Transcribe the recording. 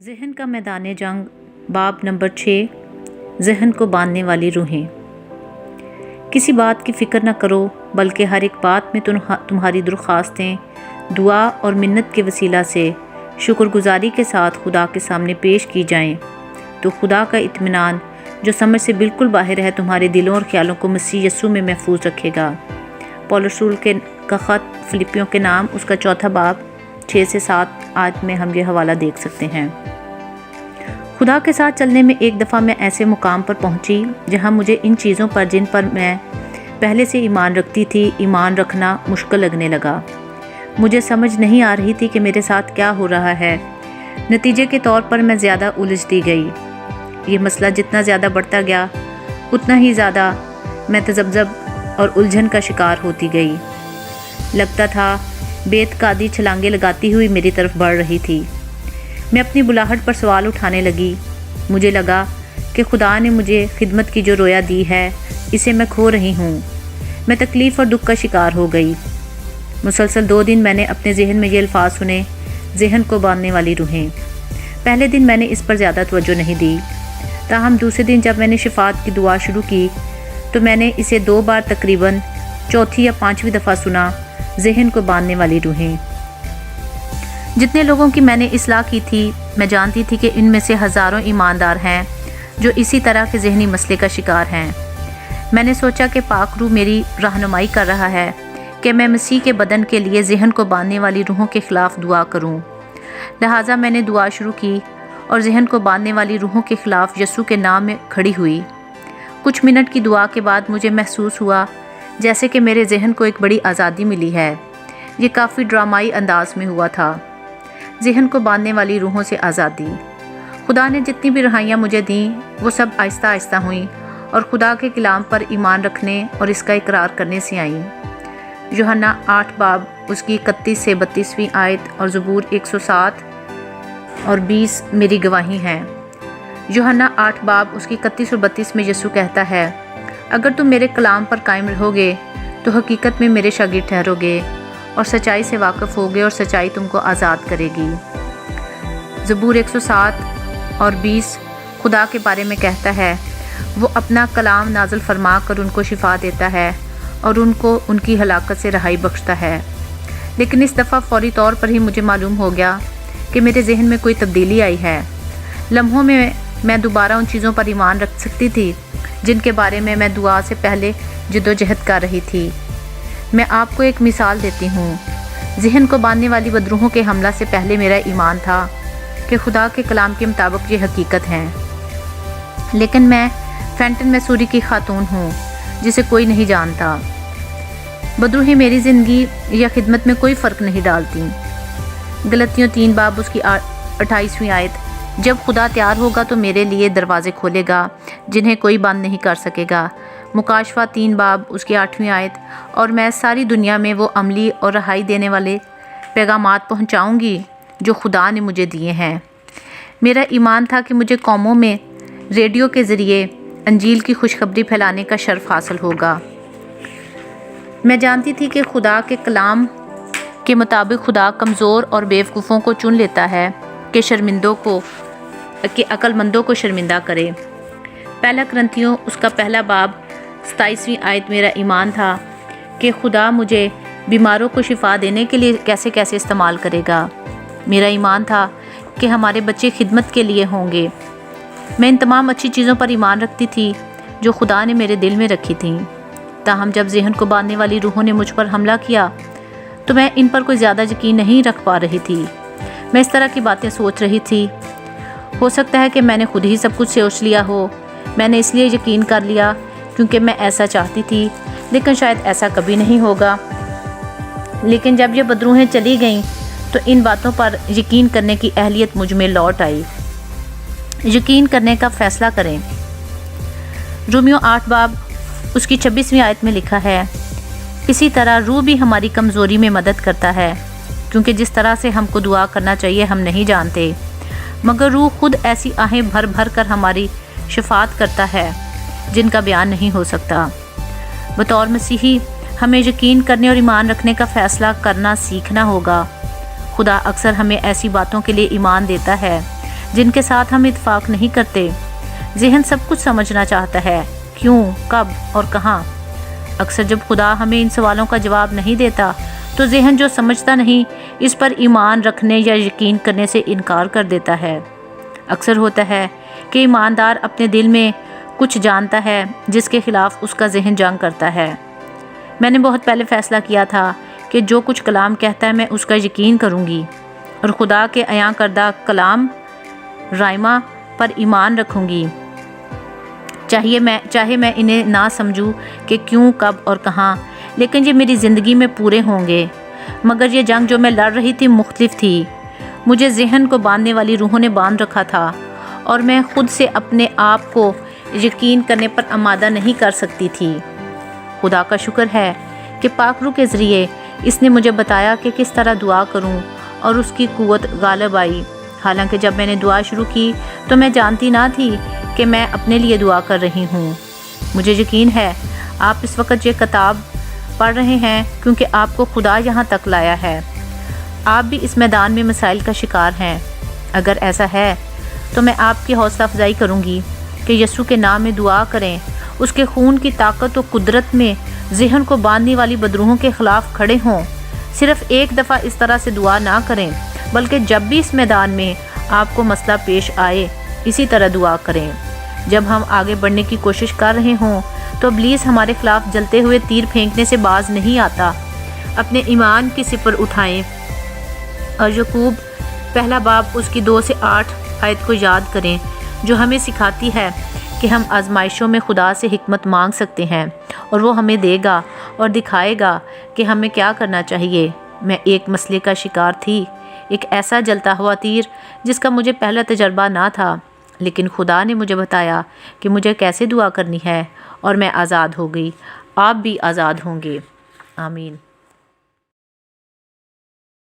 ذہن کا میدان جنگ باب نمبر 6 ذہن کو باندھنے والی روحیں۔ کسی بات کی فکر نہ کرو بلکہ ہر ایک بات میں تمہاری درخواستیں دعا اور منت کے وسیلہ سے شکر گزاری کے ساتھ خدا کے سامنے پیش کی جائیں تو خدا کا اطمینان جو سمجھ سے بالکل باہر ہے تمہارے دلوں اور خیالوں کو مسیح یسوع میں محفوظ رکھے گا۔ پولس رسول کا خط فلپیوں کے نام اس کا 4 باب 6 سے 7 آیت میں ہم یہ حوالہ دیکھ سکتے ہیں۔ خدا کے ساتھ چلنے میں ایک دفعہ میں ایسے مقام پر پہنچی جہاں مجھے ان چیزوں پر جن پر میں پہلے سے ایمان رکھتی تھی ایمان رکھنا مشکل لگنے لگا۔ مجھے سمجھ نہیں آ رہی تھی کہ میرے ساتھ کیا ہو رہا ہے۔ نتیجے کے طور پر میں زیادہ الجھتی گئی۔ یہ مسئلہ جتنا زیادہ بڑھتا گیا اتنا ہی زیادہ میں تذبذب اور الجھن کا شکار ہوتی گئی۔ لگتا تھا بے اعتقادی چھلانگیں لگاتی ہوئی میری طرف بڑھ رہی تھی۔ میں اپنی بلاہٹ پر سوال اٹھانے لگی۔ مجھے لگا کہ خدا نے مجھے خدمت کی جو رویا دی ہے اسے میں کھو رہی ہوں۔ میں تکلیف اور دکھ کا شکار ہو گئی۔ مسلسل 2 دن میں نے اپنے ذہن میں یہ الفاظ سنے، ذہن کو باندھنے والی روحیں۔ پہلے دن میں نے اس پر زیادہ توجہ نہیں دی، تاہم دوسرے دن جب میں نے شفاعت کی دعا شروع کی تو میں نے اسے 2 بار تقریباً 4 یا 5ویں دفعہ سنا، ذہن کو باندھنے والی روحیں۔ جتنے لوگوں کی میں نے اصلاح کی تھی میں جانتی تھی کہ ان میں سے ہزاروں ایماندار ہیں جو اسی طرح کے ذہنی مسئلے کا شکار ہیں۔ میں نے سوچا کہ پاک روح میری رہنمائی کر رہا ہے کہ میں مسیح کے بدن کے لیے ذہن کو باندھنے والی روحوں کے خلاف دعا کروں۔ لہٰذا میں نے دعا شروع کی اور ذہن کو باندھنے والی روحوں کے خلاف یسوع کے نام میں کھڑی ہوئی۔ کچھ منٹ کی دعا کے بعد مجھے محسوس ہوا جیسے کہ میرے ذہن کو ایک بڑی آزادی ملی ہے۔ یہ کافی ڈرامائی انداز میں ہوا تھا۔ ذہن کو باندھنے والی روحوں سے آزادی۔ خدا نے جتنی بھی رہائیاں مجھے دیں وہ سب آہستہ آہستہ ہوئیں اور خدا کے کلام پر ایمان رکھنے اور اس کا اقرار کرنے سے آئیں۔ یوحنا 8 باب اس کی 31 سے 32ویں آیت اور زبور 107 اور 20 میری گواہی ہیں۔ یوحنا 8 باب اس کی 31 اور 32 میں یسوع کہتا ہے، اگر تم میرے کلام پر قائم رہو گے تو حقیقت میں میرے شاگرد ٹھہرو گے اور سچائی سے واقف ہوگے اور سچائی تم کو آزاد کرے گی۔ زبور 107 اور 20 خدا کے بارے میں کہتا ہے، وہ اپنا کلام نازل فرما کر ان کو شفا دیتا ہے اور ان کو ان کی ہلاکت سے رہائی بخشتا ہے۔ لیکن اس دفعہ فوری طور پر ہی مجھے معلوم ہو گیا کہ میرے ذہن میں کوئی تبدیلی آئی ہے۔ لمحوں میں دوبارہ ان چیزوں پر ایمان رکھ سکتی تھی جن کے بارے میں دعا سے پہلے جدوجہد کر رہی تھی۔ میں آپ کو ایک مثال دیتی ہوں۔ ذہن کو باندھنے والی بدروحوں کے حملہ سے پہلے میرا ایمان تھا کہ خدا کے کلام کے مطابق یہ حقیقت ہے، لیکن میں فینٹن میسوری کی خاتون ہوں جسے کوئی نہیں جانتا۔ بدروہیں میری زندگی یا خدمت میں کوئی فرق نہیں ڈالتی۔ غلطیوں 3 باب اس کی 28ویں آیت، جب خدا تیار ہوگا تو میرے لیے دروازے کھولے گا جنہیں کوئی بند نہیں کر سکے گا۔ مکاشفہ 3 باب اس کی 8ویں آیت، اور میں ساری دنیا میں وہ عملی اور رہائی دینے والے پیغامات پہنچاؤں گی جو خدا نے مجھے دیے ہیں۔ میرا ایمان تھا کہ مجھے قوموں میں ریڈیو کے ذریعے انجیل کی خوشخبری پھیلانے کا شرف حاصل ہوگا۔ میں جانتی تھی کہ خدا کے کلام کے مطابق خدا کمزور اور بیوقوفوں کو چن لیتا ہے کہ عقل مندوں کو شرمندہ کرے۔ پہلا کرنتھیوں اس کا 1 باب 27ویں آیت، میرا ایمان تھا کہ خدا مجھے بیماروں کو شفا دینے کے لیے کیسے کیسے استعمال کرے گا۔ میرا ایمان تھا کہ ہمارے بچے خدمت کے لیے ہوں گے۔ میں ان تمام اچھی چیزوں پر ایمان رکھتی تھی جو خدا نے میرے دل میں رکھی تھیں، تاہم جب ذہن کو باندھنے والی روحوں نے مجھ پر حملہ کیا تو میں ان پر کوئی زیادہ یقین نہیں رکھ پا رہی تھی۔ میں اس طرح کی باتیں سوچ رہی تھی، ہو سکتا ہے کہ میں نے خود ہی سب کچھ سوچ لیا ہو، میں نے اس لیے یقین کر لیا کیونکہ میں ایسا چاہتی تھی، لیکن شاید ایسا کبھی نہیں ہوگا۔ لیکن جب یہ بدروہیں چلی گئیں تو ان باتوں پر یقین کرنے کی اہلیت مجھ میں لوٹ آئی۔ یقین کرنے کا فیصلہ کریں۔ رومیو 8 باب اس کی 26ویں آیت میں لکھا ہے، اسی طرح روح بھی ہماری کمزوری میں مدد کرتا ہے، کیونکہ جس طرح سے ہم کو دعا کرنا چاہیے ہم نہیں جانتے، مگر روح خود ایسی آہیں بھر بھر کر ہماری شفاعت کرتا ہے جن کا بیان نہیں ہو سکتا۔ بطور مسیحی ہمیں یقین کرنے اور ایمان رکھنے کا فیصلہ کرنا سیکھنا ہوگا۔ خدا اکثر ہمیں ایسی باتوں کے لیے ایمان دیتا ہے جن کے ساتھ ہم اتفاق نہیں کرتے۔ ذہن سب کچھ سمجھنا چاہتا ہے، کیوں، کب اور کہاں۔ اکثر جب خدا ہمیں ان سوالوں کا جواب نہیں دیتا تو ذہن جو سمجھتا نہیں اس پر ایمان رکھنے یا یقین کرنے سے انکار کر دیتا ہے۔ اکثر ہوتا ہے کہ ایماندار اپنے دل میں کچھ جانتا ہے جس کے خلاف اس کا ذہن جنگ کرتا ہے۔ میں نے بہت پہلے فیصلہ کیا تھا کہ جو کچھ کلام کہتا ہے میں اس کا یقین کروں گی اور خدا کے عیاں کردہ کلام رائمہ پر ایمان رکھوں گی، چاہے میں انہیں نہ سمجھوں کہ کیوں، کب اور کہاں، لیکن یہ میری زندگی میں پورے ہوں گے۔ مگر یہ جنگ جو میں لڑ رہی تھی مختلف تھی۔ مجھے ذہن کو باندھنے والی روحوں نے باندھ رکھا تھا اور میں خود سے اپنے آپ کو یقین کرنے پر آمادہ نہیں کر سکتی تھی۔ خدا کا شکر ہے کہ پاک روح کے ذریعے اس نے مجھے بتایا کہ کس طرح دعا کروں اور اس کی قوت غالب آئی۔ حالانکہ جب میں نے دعا شروع کی تو میں جانتی نہ تھی کہ میں اپنے لیے دعا کر رہی ہوں۔ مجھے یقین ہے آپ اس وقت یہ کتاب پڑھ رہے ہیں کیونکہ آپ کو خدا یہاں تک لایا ہے۔ آپ بھی اس میدان میں مسائل کا شکار ہیں۔ اگر ایسا ہے تو میں آپ کی حوصلہ افزائی کروں گی کہ یسوع کے نام میں دعا کریں، اس کے خون کی طاقت و قدرت میں ذہن کو باندھنے والی بدروحوں کے خلاف کھڑے ہوں۔ صرف ایک دفعہ اس طرح سے دعا نہ کریں بلکہ جب بھی اس میدان میں آپ کو مسئلہ پیش آئے اسی طرح دعا کریں۔ جب ہم آگے بڑھنے کی کوشش کر رہے ہوں تو ابلیس ہمارے خلاف جلتے ہوئے تیر پھینکنے سے باز نہیں آتا۔ اپنے ایمان کی سپر اٹھائیں اور یعقوب پہلا باب اس کی 2 سے 8 آیت کو یاد کریں جو ہمیں سکھاتی ہے کہ ہم آزمائشوں میں خدا سے حکمت مانگ سکتے ہیں اور وہ ہمیں دے گا اور دکھائے گا کہ ہمیں کیا کرنا چاہیے۔ میں ایک مسئلے کا شکار تھی، ایک ایسا جلتا ہوا تیر جس کا مجھے پہلا تجربہ نہ تھا، لیکن خدا نے مجھے بتایا کہ مجھے کیسے دعا کرنی ہے اور میں آزاد ہو گئی۔ آپ بھی آزاد ہوں گے۔ آمین۔